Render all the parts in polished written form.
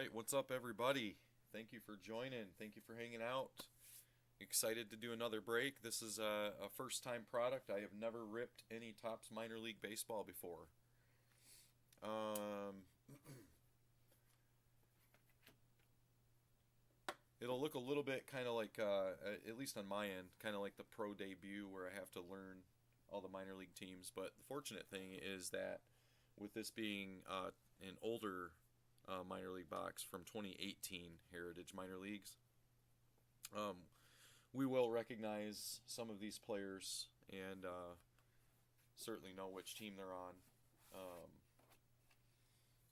right, what's up, everybody? Thank you for joining. Thank you for hanging out. Excited to do another break. This is a first time product. I have never ripped any Topps minor league baseball before. Um, it'll look a little bit kind of like, at least on my end, kind of like the pro debut where I have to learn all the minor league teams. But the fortunate thing is that with this being an older minor league box from 2018 Heritage Minor Leagues, um, we will recognize some of these players and certainly know which team they're on. Um,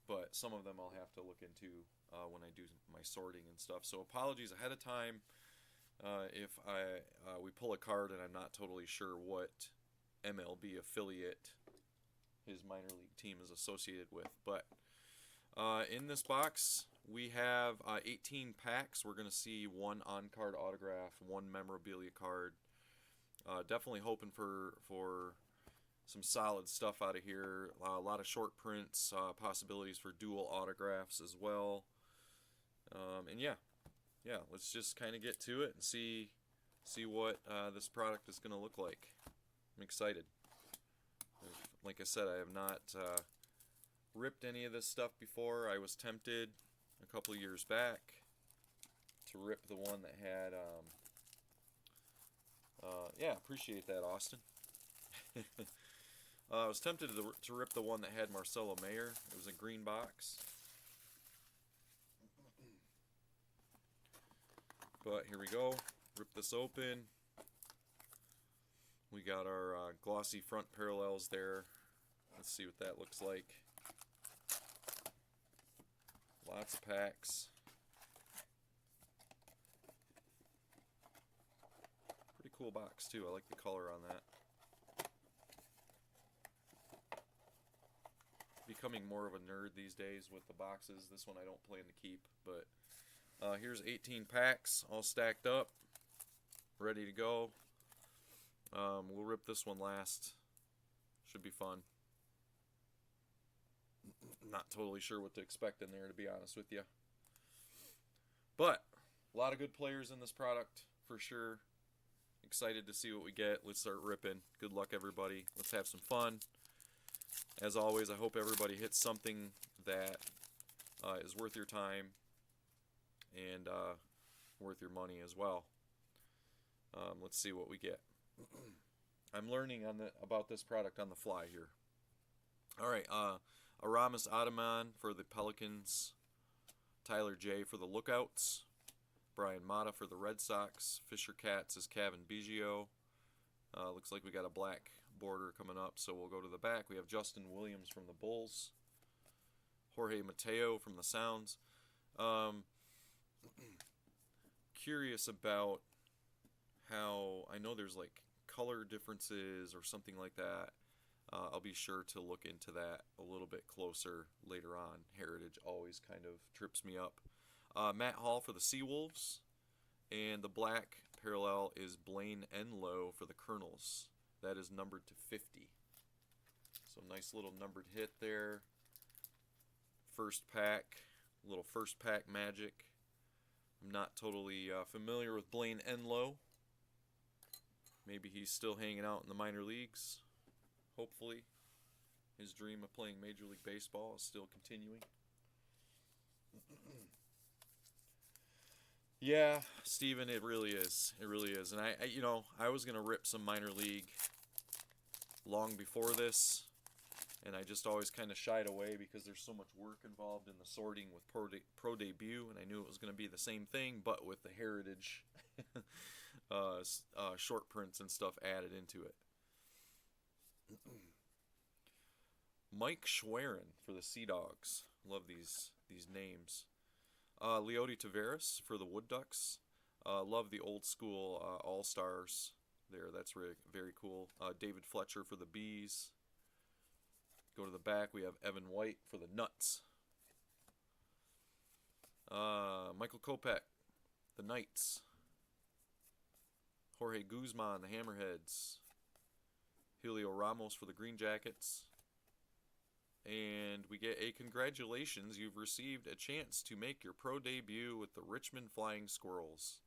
but some of them I'll have to look into when I do my sorting and stuff. So apologies ahead of time if I we pull a card and I'm not totally sure what MLB affiliate his minor league team is associated with. But in this box, we have 18 packs. We're going to see one on-card autograph, one memorabilia card. Definitely hoping for some solid stuff out of here. A lot of short prints, possibilities for dual autographs as well. And yeah, let's just kind of get to it and see what this product is going to look like. I'm excited. Like I said, I have not ripped any of this stuff before. I was tempted a couple years back to rip the one that had yeah, appreciate that, Austin. I was tempted to rip the one that had Marcelo Mayer. It was a green box, but here we go. Rip this open. We got our glossy front parallels there. Let's see what that looks like. Lots of packs. Pretty cool box too. I like the color on that. Becoming more of a nerd these days with the boxes. This one I don't plan to keep, but here's 18 packs all stacked up, ready to go. We'll rip this one last. Should be fun. Not totally sure what to expect in there, to be honest with you. But a lot of good players in this product for sure. Excited to see what we get. Let's start ripping. Good luck, everybody. Let's have some fun. As always, I hope everybody hits something that is worth your time and worth your money as well. Let's see what we get. I'm learning about this product on the fly here. All right, Aramis Adaman for the Pelicans, Tyler J for the Lookouts, Brian Mata for the Red Sox, Fisher Cats is Kevin Biggio. Looks like we got a black border coming up, so we'll go to the back. We have Justin Williams from the Bulls, Jorge Mateo from the Sounds. Curious about how, I know there's like color differences or something like that. I'll be sure to look into that a little bit closer later on. Heritage always kind of trips me up. Matt Hall for the Seawolves, and the black parallel is Blaine Enlow for the Colonels. That is numbered to 50. So nice little numbered hit there. First pack, little first pack magic. I'm not totally familiar with Blaine Enlow. Maybe he's still hanging out in the minor leagues. Hopefully, his dream of playing Major League Baseball is still continuing. Yeah, Steven, it really is. It really is. And I was gonna rip some minor league long before this, and I just always kind of shied away because there's so much work involved in the sorting with pro debut, and I knew it was going to be the same thing, but with the heritage short prints and stuff added into it. Mike Schwerin for the Sea Dogs. Love these names. Leody Taveras for the Wood Ducks. Love the old school All Stars there. That's really very cool. David Fletcher for the Bees. Go to the back. We have Evan White for the Nuts. Michael Kopech, the Knights. Jorge Guzman, the Hammerheads. Julio Ramos for the Green Jackets. And we get a congratulations, you've received a chance to make your pro debut with the Richmond Flying Squirrels.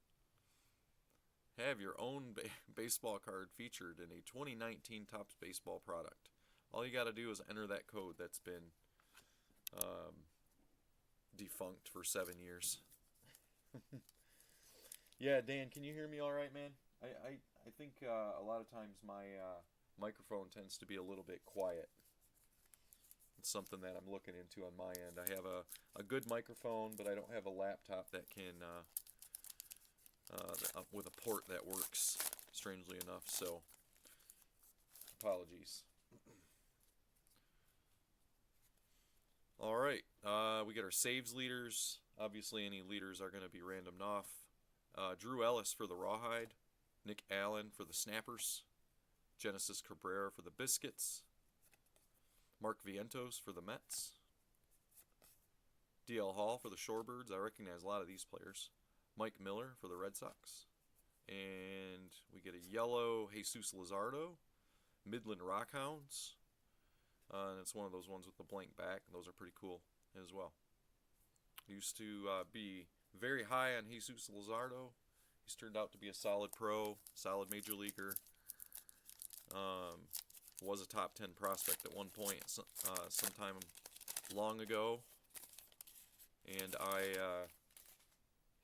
Have your own baseball card featured in a 2019 Topps Baseball product. All you got to do is enter that code that's been defunct for 7 years. Yeah, Dan, can you hear me all right, man? I think a lot of times my microphone tends to be a little bit quiet. It's something that I'm looking into on my end. I have a good microphone, but I don't have a laptop that can, with a port that works, strangely enough, so apologies. All right, we got our saves leaders. Obviously, any leaders are going to be randomed off. Drew Ellis for the Rawhide, Nick Allen for the Snappers, Genesis Cabrera for the Biscuits, Mark Vientos for the Mets, D.L. Hall for the Shorebirds. I recognize a lot of these players. Mike Miller for the Red Sox. And we get a yellow Jesus Luzardo, Midland Rockhounds. And it's one of those ones with the blank back. Those are pretty cool as well. Used to be very high on Jesus Luzardo. He's turned out to be a solid pro, solid major leaguer. Was a top 10 prospect at one point, sometime long ago. And I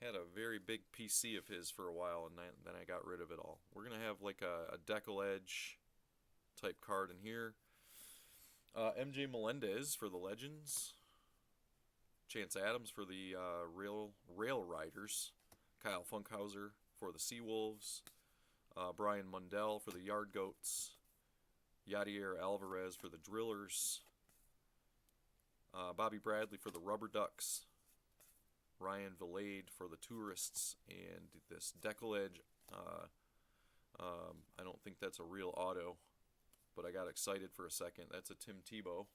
had a very big PC of his for a while, and then I got rid of it all. We're going to have like a Deckle Edge type card in here. MJ Melendez for the Legends. Chance Adams for the Rail Riders. Kyle Funkhauser for the Seawolves. Brian Mundell for the Yard Goats. Yadier Alvarez for the Drillers. Bobby Bradley for the Rubber Ducks. Ryan Vilade for the Tourists. And this Deckle Edge, I don't think that's a real auto, but I got excited for a second. That's a Tim Tebow.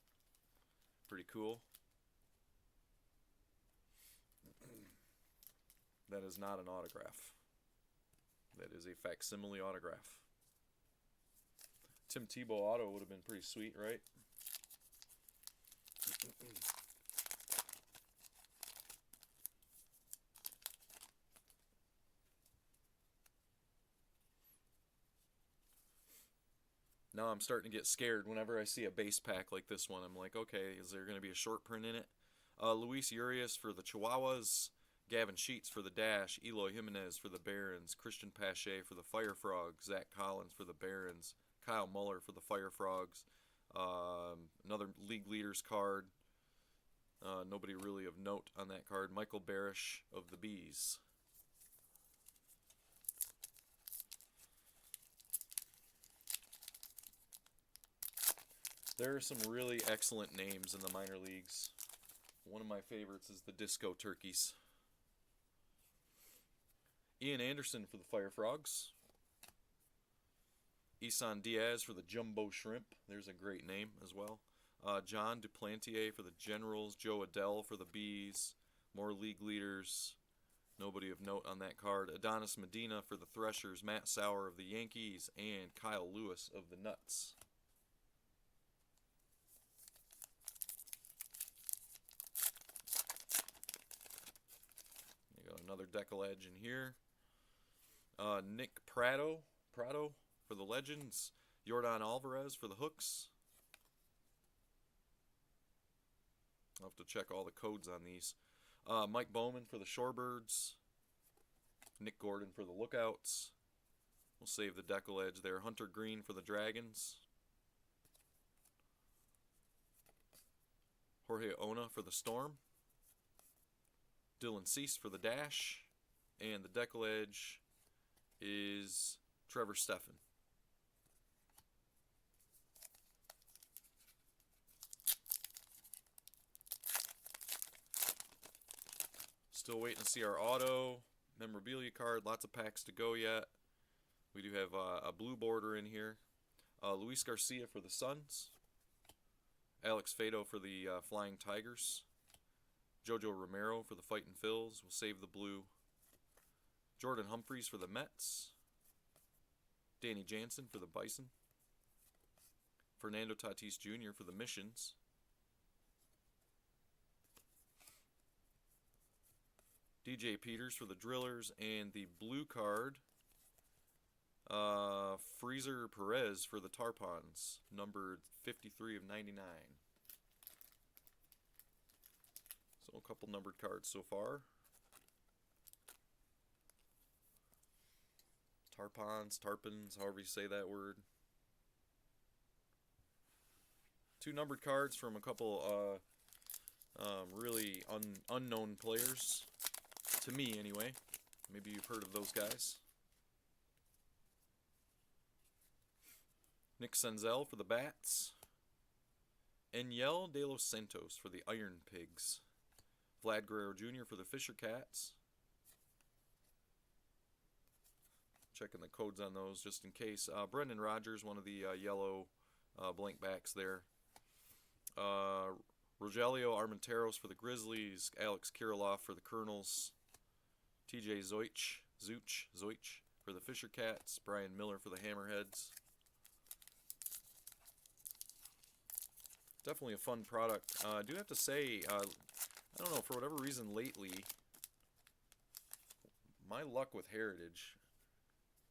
Pretty cool. That is not an autograph. That is a facsimile autograph. Tim Tebow auto would have been pretty sweet, right? Now I'm starting to get scared whenever I see a base pack like this one. I'm like, okay, is there going to be a short print in it? Luis Urias for the Chihuahuas. Gavin Sheets for the Dash, Eloy Jimenez for the Barons, Christian Pache for the Fire Frogs, Zach Collins for the Barons, Kyle Muller for the Fire Frogs, another league leaders card, nobody really of note on that card, Michael Barish of the Bees. There are some really excellent names in the minor leagues. One of my favorites is the Disco Turkeys. Ian Anderson for the Fire Frogs. Isan Diaz for the Jumbo Shrimp. There's a great name as well. John Duplantier for the Generals. Joe Adele for the Bees. More league leaders. Nobody of note on that card. Adonis Medina for the Threshers. Matt Sauer of the Yankees. And Kyle Lewis of the Nuts. You got another Deckle Edge in here. Nick Prado for the Legends. Yordan Alvarez for the Hooks. I'll have to check all the codes on these. Mike Bowman for the Shorebirds. Nick Gordon for the Lookouts. We'll save the Deckle Edge there. Hunter Green for the Dragons. Jorge Ona for the Storm. Dylan Cease for the Dash. And the Deckle Edge is Trevor Steffen. Still waiting to see our auto memorabilia card. Lots of packs to go yet. We do have a blue border in here. Luis Garcia for the Suns. Alex Fado for the Flying Tigers. Jojo Romero for the Fightin' Phils. We'll save the blue. Jordan Humphreys for the Mets. Danny Jansen for the Bison. Fernando Tatis Jr. for the Missions. DJ Peters for the Drillers, and the blue card, Freezer Perez for the Tarpons, numbered 53 of 99. So a couple numbered cards so far. Tarpons, however you say that word. Two numbered cards from a couple really unknown players, to me anyway. Maybe you've heard of those guys. Nick Senzel for the Bats. Enyel De Los Santos for the Iron Pigs. Vlad Guerrero Jr. for the Fisher Cats. Checking the codes on those just in case. Brendan Rodgers, one of the yellow blank backs there. Rogelio Armenteros for the Grizzlies. Alex Kirilloff for the Colonels. TJ Zoich for the Fisher Cats. Brian Miller for the Hammerheads. Definitely a fun product. I do have to say, I don't know, for whatever reason lately, my luck with Heritage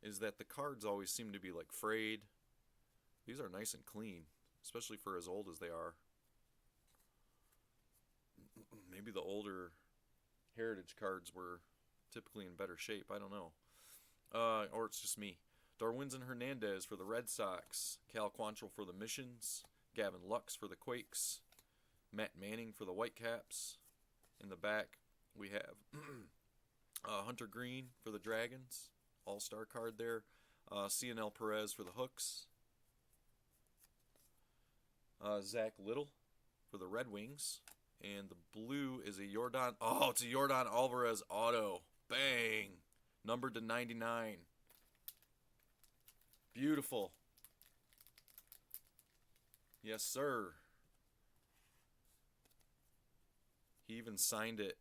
is that the cards always seem to be like frayed. These are nice and clean, especially for as old as they are. Maybe the older Heritage cards were typically in better shape. I don't know. Or it's just me. Darwinzon Hernandez for the Red Sox. Cal Quantrill for the Missions. Gavin Lux for the Quakes. Matt Manning for the Whitecaps. In the back, we have Hunter Green for the Dragons. All-star card there. CNL Perez for the Hooks. Zach Little for the Red Wings. And the blue is a Yordan. Oh, it's a Yordan Alvarez auto. Bang. Numbered to 99. Beautiful. Yes, sir. He even signed it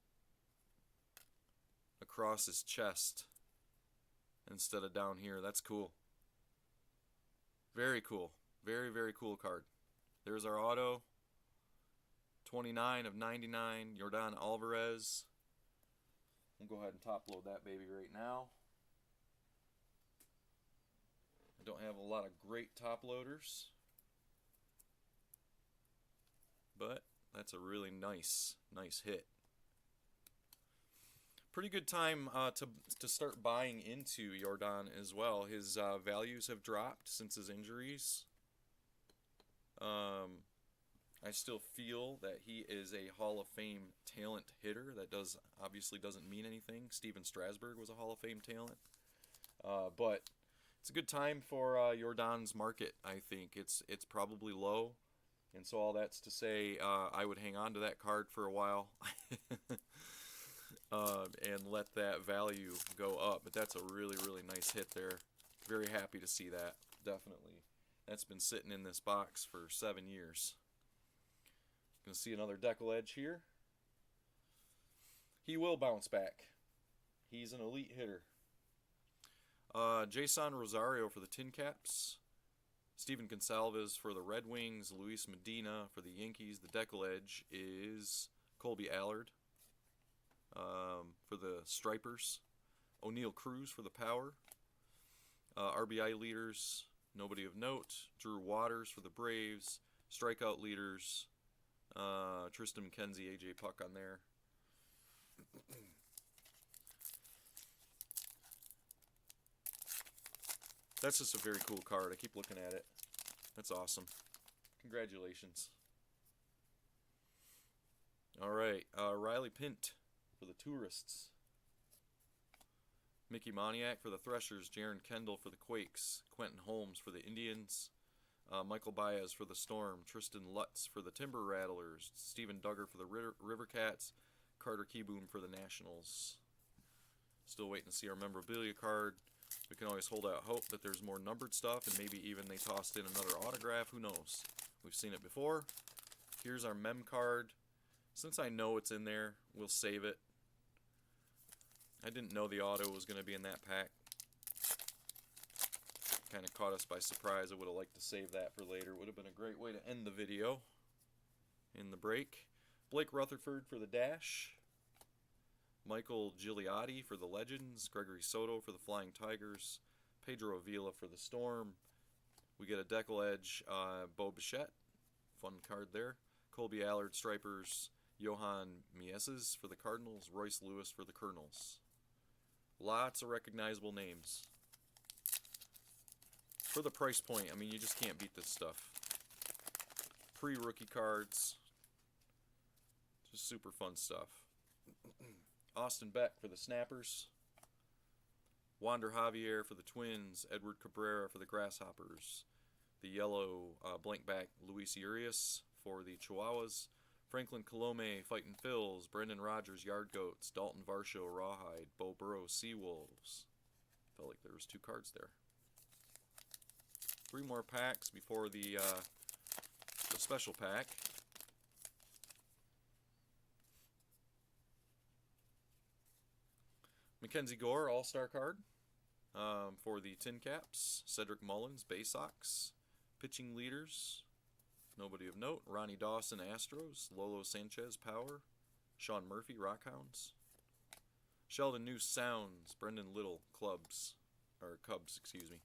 across his chest instead of down here. That's cool. Very cool. Very, very cool card. There's our auto. 29 of 99. Yordan Alvarez. We'll go ahead and top load that baby right now. I don't have a lot of great top loaders, but that's a really nice hit. Pretty good time to start buying into Yordan as well. His values have dropped since his injuries. I still feel that he is a Hall of Fame talent hitter. That obviously doesn't mean anything. Steven Strasburg was a Hall of Fame talent. But it's a good time for Yordan's market, I think. It's probably low. And so all that's to say, I would hang on to that card for a while and let that value go up. But that's a really, really nice hit there. Very happy to see that, definitely. That's been sitting in this box for 7 years. Going to see another decal edge here. He will bounce back. He's an elite hitter. Jason Rosario for the Tin Caps. Steven Gonsalves for the Red Wings. Luis Medina for the Yankees. The decal edge is Colby Allard for the Stripers. O'Neal Cruz for the Power. RBI leaders, nobody of note. Drew Waters for the Braves. Strikeout leaders, Tristan McKenzie, AJ Puck on there. That's just a very cool card. I keep looking at it. That's awesome. Congratulations. All right, Riley Pint for the Tourists. Mickey Moniak for the Threshers. Jaron Kendall for the Quakes. Quentin Holmes for the Indians. Michael Baez for the Storm. Tristan Lutz for the Timber Rattlers. Steven Duggar for the River Cats. Carter Keyboom for the Nationals. Still waiting to see our memorabilia card. We can always hold out hope that there's more numbered stuff, and maybe even they tossed in another autograph. Who knows? We've seen it before. Here's our mem card. Since I know it's in there, we'll save it. I didn't know the auto was going to be in that pack. Kind of caught us by surprise. I would have liked to save that for later. Would have been a great way to end the video in the break. Blake Rutherford for the Dash. Michael Gigliotti for the Legends, Gregory Soto for the Flying Tigers, Pedro Avila for the Storm. We get a Deckle Edge, Bo Bichette, fun card there. Colby Allard Stripers, Johan Mieses for the Cardinals, Royce Lewis for the Colonels. Lots of recognizable names. For the price point, I mean, you just can't beat this stuff. Pre-rookie cards. Just super fun stuff. Austin Beck for the Snappers. Wander Javier for the Twins. Edward Cabrera for the Grasshoppers. The yellow blank back Luis Urias for the Chihuahuas. Franklin Colome Fightin' Phils. Brendan Rodgers Yard Goats. Dalton Varsho Rawhide. Bo Burrow Seawolves. Felt like there was 2 cards there. 3 more packs before the special pack. Mackenzie Gore All-Star card for the Tin Caps. Cedric Mullins Bay Sox. Pitching leaders. Nobody of note. Ronnie Dawson Astros. Lolo Sanchez Power. Sean Murphy Rockhounds. Sheldon Noose Sounds. Brendan Little Cubs. Excuse me.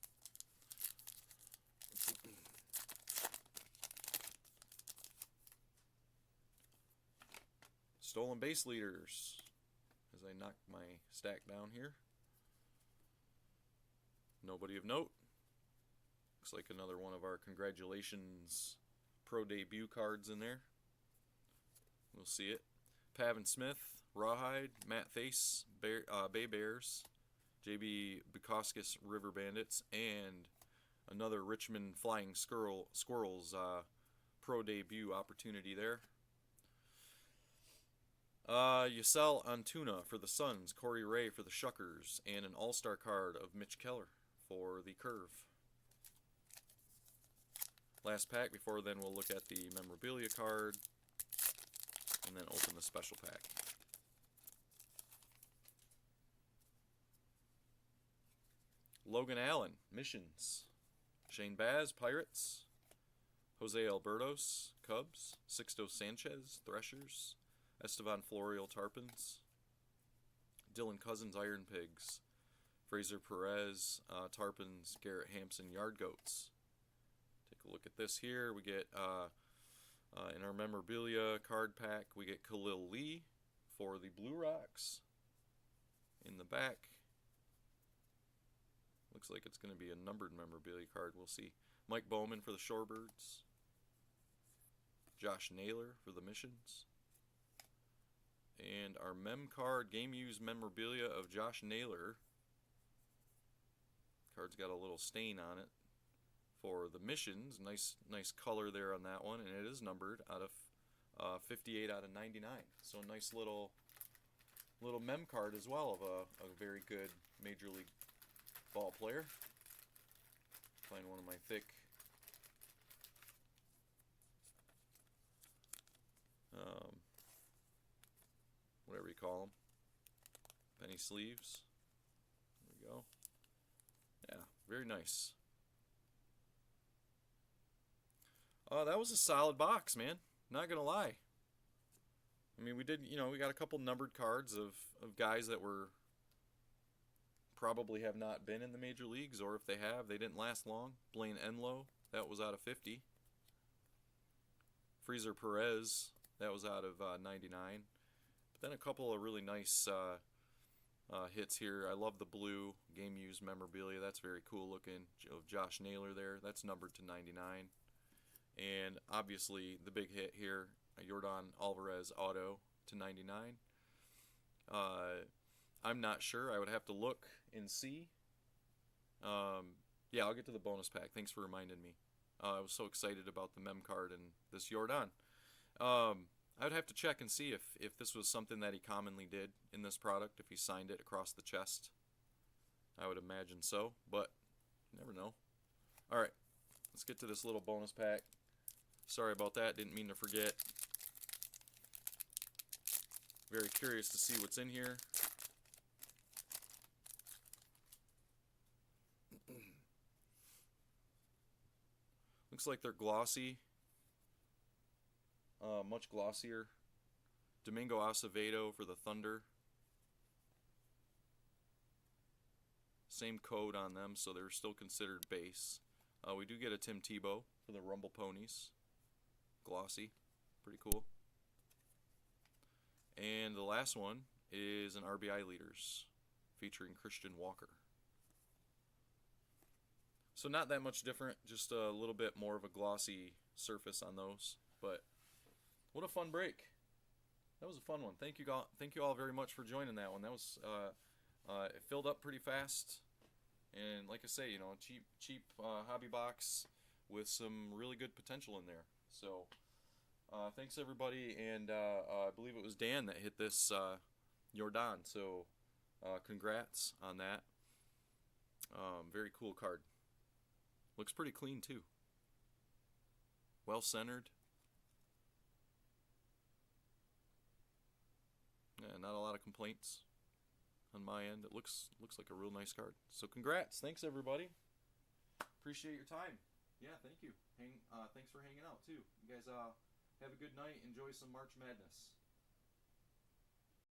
Stolen base leaders. As I knock my stack down here. Nobody of note. Looks like another one of our congratulations pro debut cards in there. We'll see it. Pavin Smith, Rawhide, Matt Thace, Bay Bears, JB Bukowskis River Bandits, and another Richmond Flying Squirrels pro debut opportunity there. Yusel Antuna for the Suns, Corey Ray for the Shuckers, and an all-star card of Mitch Keller for the Curve. Last pack before then we'll look at the memorabilia card and then open the special pack. Logan Allen, Missions. Shane Baz, Pirates. Jose Albertos, Cubs. Sixto Sanchez, Threshers. Estevan Florial, Tarpons. Dylan Cousins, Iron Pigs. Fraser Perez, Tarpons. Garrett Hampson, Yard Goats. Take a look at this here. We get, in our memorabilia card pack, we get Khalil Lee for the Blue Rocks. In the back, looks like it's going to be a numbered memorabilia card. We'll see. Mike Bowman for the Shorebirds. Josh Naylor for the Missions. And our mem card, game used memorabilia of Josh Naylor. Card's got a little stain on it for the Missions. Nice color there on that one, and it is numbered out of 58 out of 99. So a nice little mem card as well of a very good Major League ball player. Find one of my thick whatever you call them, penny sleeves. There we go. Yeah, very nice. That was a solid box, man. Not gonna lie. I mean, we got a couple numbered cards of guys that were probably have not been in the major leagues, or if they have, they didn't last long. Blaine Enlow, that was out of 50. Freezer Perez, that was out of 99. But then a couple of really nice hits here. I love the blue game-used memorabilia. That's very cool looking. Of Josh Naylor there. That's numbered to 99. And obviously the big hit here, Yordan Alvarez auto to 99. I'm not sure. I would have to look and see. Yeah, I'll get to the bonus pack. Thanks for reminding me. I was so excited about the mem card and this Yordan. I would have to check and see if this was something that he commonly did in this product, if he signed it across the chest. I would imagine so, but you never know. All right, let's get to this little bonus pack. Sorry about that. Didn't mean to forget. Very curious to see what's in here. Looks like they're glossy. Much glossier. Domingo Acevedo for the Thunder. Same code on them, so they're still considered base. We do get a Tim Tebow for the Rumble Ponies. Glossy. Pretty cool. And the last one is an RBI Leaders featuring Christian Walker. So not that much different, just a little bit more of a glossy surface on those. But what a fun break. That was a fun one. Thank you all very much for joining that one. That was it filled up pretty fast. And like I say, cheap hobby box with some really good potential in there. So thanks everybody, and I believe it was Dan that hit this Jordan. So congrats on that. Very cool card. Looks pretty clean too. Well centered. Yeah, not a lot of complaints on my end. It looks like a real nice card. So congrats. Thanks everybody. Appreciate your time. Yeah, thank you. Thanks for hanging out too. You guys have a good night. Enjoy some March Madness.